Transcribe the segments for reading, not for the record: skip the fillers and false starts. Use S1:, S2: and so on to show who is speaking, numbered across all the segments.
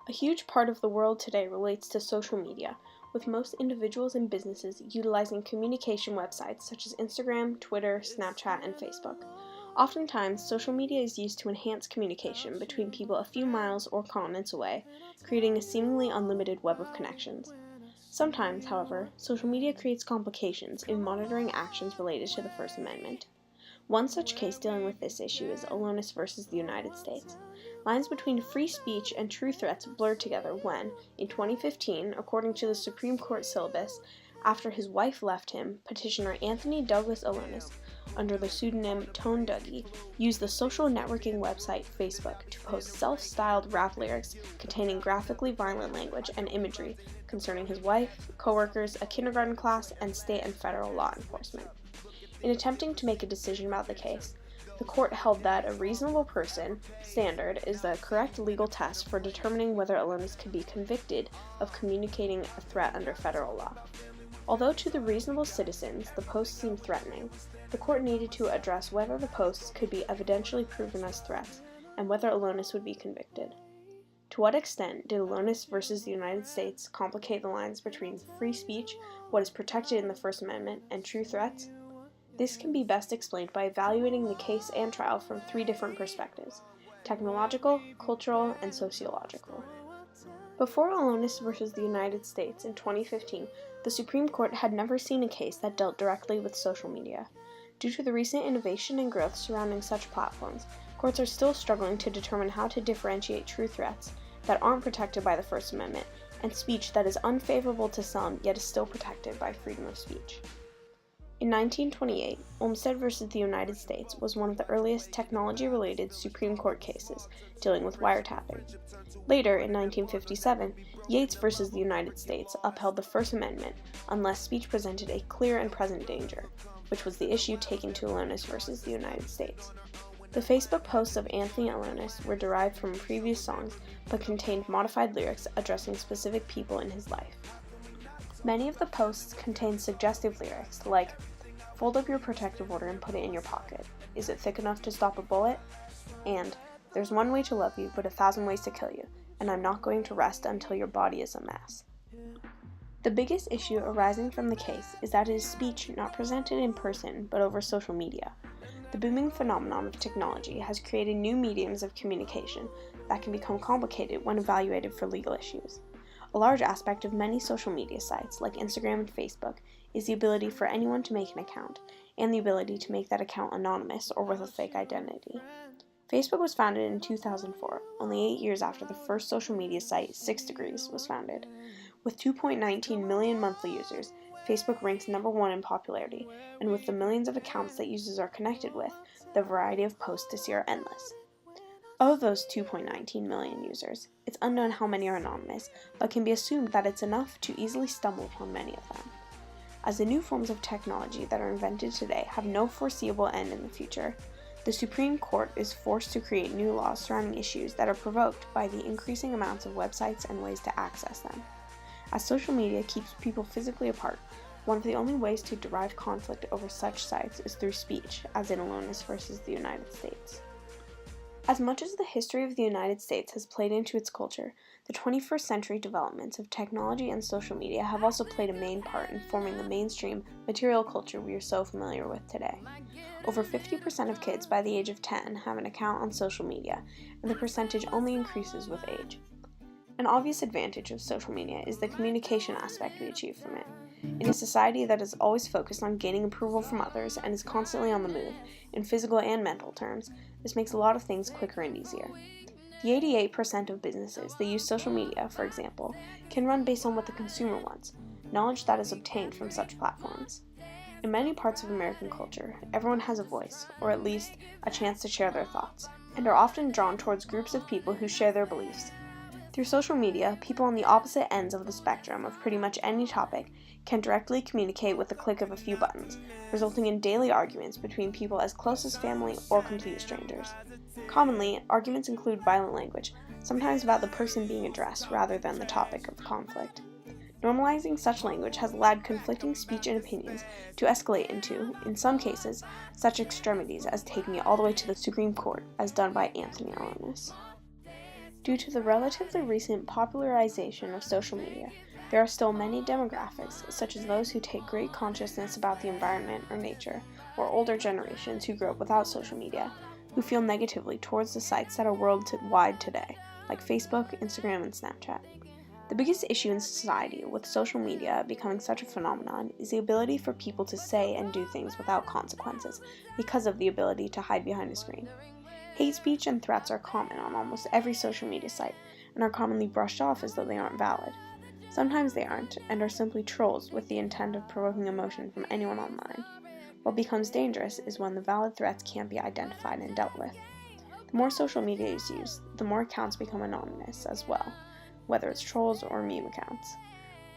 S1: A huge part of the world today relates to social media, with most individuals and businesses utilizing communication websites such as Instagram, Twitter, Snapchat, and Facebook. Oftentimes, social media is used to enhance communication between people a few miles or continents away, creating a seemingly unlimited web of connections. Sometimes, however, social media creates complications in monitoring actions related to the First Amendment. One such case dealing with this issue is Alonus versus the United States. Lines between free speech and true threats blurred together when, in 2015, according to the Supreme Court syllabus, after his wife left him, petitioner Anthony Douglas Alonus, under the pseudonym Tone Dougie, used the social networking website Facebook to post self-styled rap lyrics containing graphically violent language and imagery concerning his wife, coworkers, a kindergarten class, and state and federal law enforcement. In attempting to make a decision about the case, the court held that a reasonable person standard is the correct legal test for determining whether Alonus could be convicted of communicating a threat under federal law. Although to the reasonable citizens the posts seemed threatening, the court needed to address whether the posts could be evidentially proven as threats and whether Alonus would be convicted. To what extent did Alonus versus the United States complicate the lines between free speech, what is protected in the First Amendment, and true threats? This can be best explained by evaluating the case and trial from three different perspectives: technological, cultural, and sociological. Before Alonus versus the United States in 2015, the Supreme Court had never seen a case that dealt directly with social media. Due to the recent innovation and growth surrounding such platforms, courts are still struggling to determine how to differentiate true threats that aren't protected by the First Amendment and speech that is unfavorable to some yet is still protected by freedom of speech. In 1928, Olmstead versus the United States was one of the earliest technology-related Supreme Court cases dealing with wiretapping. Later, in 1957, Yates versus the United States upheld the First Amendment unless speech presented a clear and present danger, which was the issue taken to Alonus versus the United States. The Facebook posts of Anthony Alonus were derived from previous songs but contained modified lyrics addressing specific people in his life. Many of the posts contained suggestive lyrics like, "Fold up your protective order and put it in your pocket. Is it thick enough to stop a bullet?" And, "There's one way to love you, but 1,000 ways to kill you, and I'm not going to rest until your body is a mess." The biggest issue arising from the case is that it is speech not presented in person but over social media. The booming phenomenon of technology has created new mediums of communication that can become complicated when evaluated for legal issues. A large aspect of many social media sites, like Instagram and Facebook, is the ability for anyone to make an account, and the ability to make that account anonymous or with a fake identity. Facebook was founded in 2004, only 8 years after the first social media site, 6 Degrees, was founded. With 2.19 million monthly users, Facebook ranks number 1 in popularity, and with the millions of accounts that users are connected with, the variety of posts to see are endless. Of those 2.19 million users, it's unknown how many are anonymous, but can be assumed that it's enough to easily stumble upon many of them. As the new forms of technology that are invented today have no foreseeable end in the future, the Supreme Court is forced to create new laws surrounding issues that are provoked by the increasing amounts of websites and ways to access them. As social media keeps people physically apart, one of the only ways to derive conflict over such sites is through speech, as in Alonus versus the United States. As much as the history of the United States has played into its culture, the 21st century developments of technology and social media have also played a main part in forming the mainstream material culture we are so familiar with today. Over 50% of kids by the age of 10 have an account on social media, and the percentage only increases with age. An obvious advantage of social media is the communication aspect we achieve from it. In a society that is always focused on gaining approval from others and is constantly on the move, in physical and mental terms, this makes a lot of things quicker and easier. The 88% of businesses that use social media, for example, can run based on what the consumer wants, knowledge that is obtained from such platforms. In many parts of American culture, everyone has a voice, or at least a chance to share their thoughts, and are often drawn towards groups of people who share their beliefs. Through social media, people on the opposite ends of the spectrum of pretty much any topic can directly communicate with the click of a few buttons, resulting in daily arguments between people as close as family or complete strangers. Commonly, arguments include violent language, sometimes about the person being addressed rather than the topic of conflict. Normalizing such language has allowed conflicting speech and opinions to escalate into, in some cases, such extremities as taking it all the way to the Supreme Court, as done by Anthony Alonus. Due to the relatively recent popularization of social media, there are still many demographics, such as those who take great consciousness about the environment or nature, or older generations who grew up without social media, who feel negatively towards the sites that are worldwide today, like Facebook, Instagram, and Snapchat. The biggest issue in society with social media becoming such a phenomenon is the ability for people to say and do things without consequences because of the ability to hide behind a screen. Hate speech and threats are common on almost every social media site and are commonly brushed off as though they aren't valid. Sometimes they aren't and are simply trolls with the intent of provoking emotion from anyone online. What becomes dangerous is when the valid threats can't be identified and dealt with. The more social media is used, the more accounts become anonymous as well, whether it's trolls or meme accounts.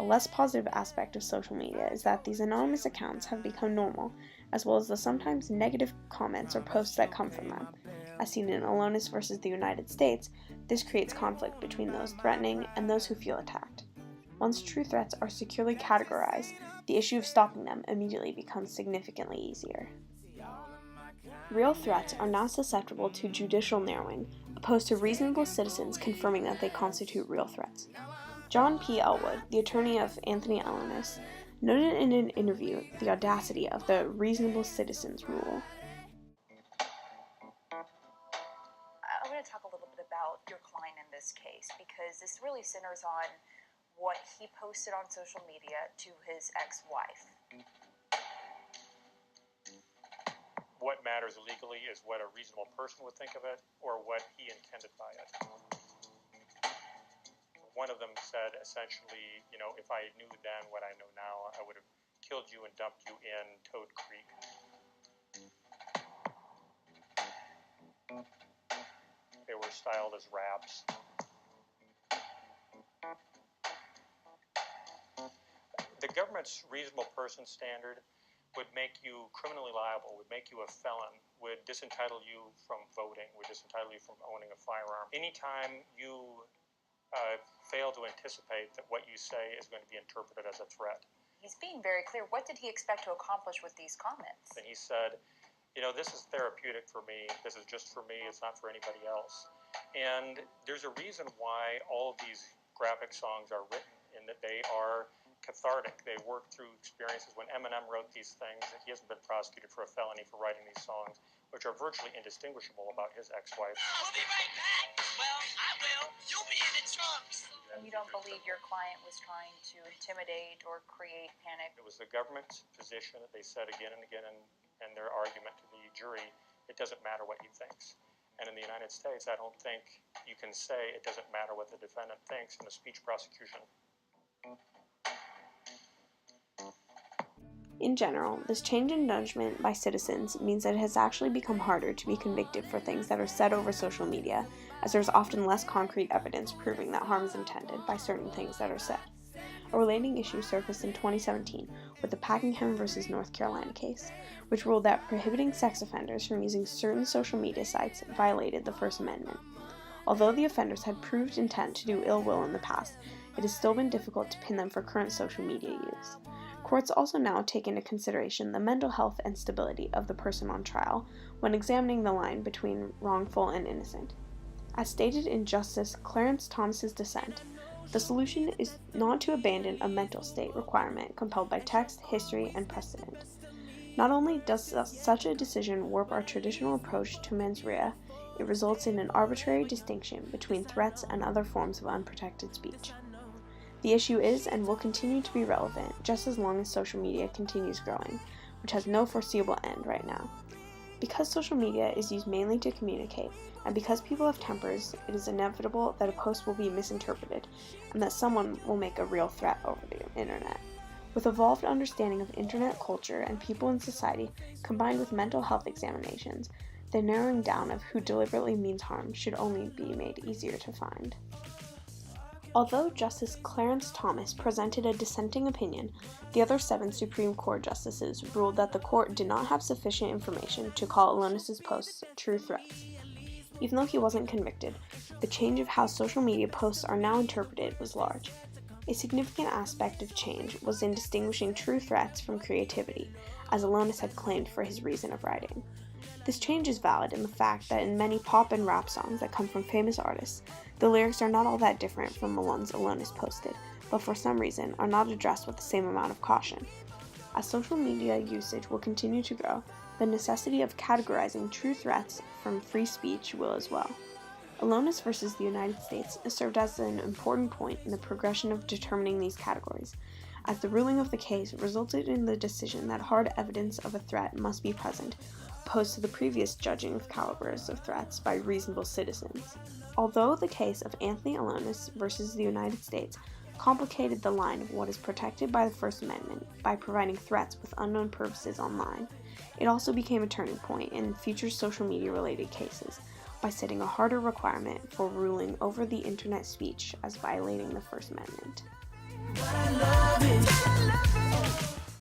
S1: A less positive aspect of social media is that these anonymous accounts have become normal, as well as the sometimes negative comments or posts that come from them. As seen in Aloneness versus the United States, this creates conflict between those threatening and those who feel attacked. Once true threats are securely categorized, the issue of stopping them immediately becomes significantly easier. Real threats are now susceptible to judicial narrowing, opposed to reasonable citizens confirming that they constitute real threats. John P. Elwood, the attorney of Anthony Aloneness, noted in an interview the audacity of the reasonable citizens rule.
S2: I want to talk a little bit about your client in this case, because this really centers on what he posted on social media to his ex-wife.
S3: What matters legally is what a reasonable person would think of it, or what he intended by it. One of them said, essentially, if I knew then what I know now, I would have killed you and dumped you in Toad Creek. They were styled as raps. The government's reasonable person standard would make you criminally liable, would make you a felon, would disentitle you from voting, would disentitle you from owning a firearm. Anytime you fail to anticipate that what you say is going to be interpreted as a threat.
S2: He's being very clear. What did he expect to accomplish with these comments?
S3: And he said, this is therapeutic for me. This is just for me. It's not for anybody else. And there's a reason why all of these graphic songs are written, in that they are cathartic. They work through experiences. When Eminem wrote these things, he hasn't been prosecuted for a felony for writing these songs, which are virtually indistinguishable about his ex-wife.
S4: We'll be right back. Well, I will. You'll be in the trunks.
S2: You don't believe your client was trying to intimidate or create panic?
S3: It was the government's position that they said again and again in their argument to the jury, it doesn't matter what he thinks. And in the United States, I don't think you can say it doesn't matter what the defendant thinks in a speech prosecution.
S1: In general, this change in judgment by citizens means that it has actually become harder to be convicted for things that are said over social media, as there is often less concrete evidence proving that harm is intended by certain things that are said. A relating issue surfaced in 2017 with the Packingham versus North Carolina case, which ruled that prohibiting sex offenders from using certain social media sites violated the First Amendment. Although the offenders had proved intent to do ill will in the past, it has still been difficult to pin them for current social media use. Courts also now take into consideration the mental health and stability of the person on trial when examining the line between wrongful and innocent. As stated in Justice Clarence Thomas's dissent, the solution is not to abandon a mental state requirement compelled by text, history, and precedent. Not only does such a decision warp our traditional approach to mens rea, it results in an arbitrary distinction between threats and other forms of unprotected speech. The issue is and will continue to be relevant just as long as social media continues growing, which has no foreseeable end right now. Because social media is used mainly to communicate, and because people have tempers, it is inevitable that a post will be misinterpreted, and that someone will make a real threat over the internet. With evolved understanding of internet culture and people in society, combined with mental health examinations, the narrowing down of who deliberately means harm should only be made easier to find. Although Justice Clarence Thomas presented a dissenting opinion, the other 7 Supreme Court justices ruled that the court did not have sufficient information to call Aloneness's posts true threats. Even though he wasn't convicted, the change of how social media posts are now interpreted was large. A significant aspect of change was in distinguishing true threats from creativity, as Aloneness had claimed for his reason of writing. This change is valid in the fact that in many pop and rap songs that come from famous artists, the lyrics are not all that different from the ones Alonis posted, but for some reason are not addressed with the same amount of caution. As social media usage will continue to grow, the necessity of categorizing true threats from free speech will as well. Alonis versus the United States has served as an important point in the progression of determining these categories, as the ruling of the case resulted in the decision that hard evidence of a threat must be present, opposed to the previous judging of calibers of threats by reasonable citizens. Although the case of Anthony Alonis versus the United States complicated the line of what is protected by the First Amendment by providing threats with unknown purposes online, it also became a turning point in future social media-related cases by setting a harder requirement for ruling over the internet speech as violating the First Amendment.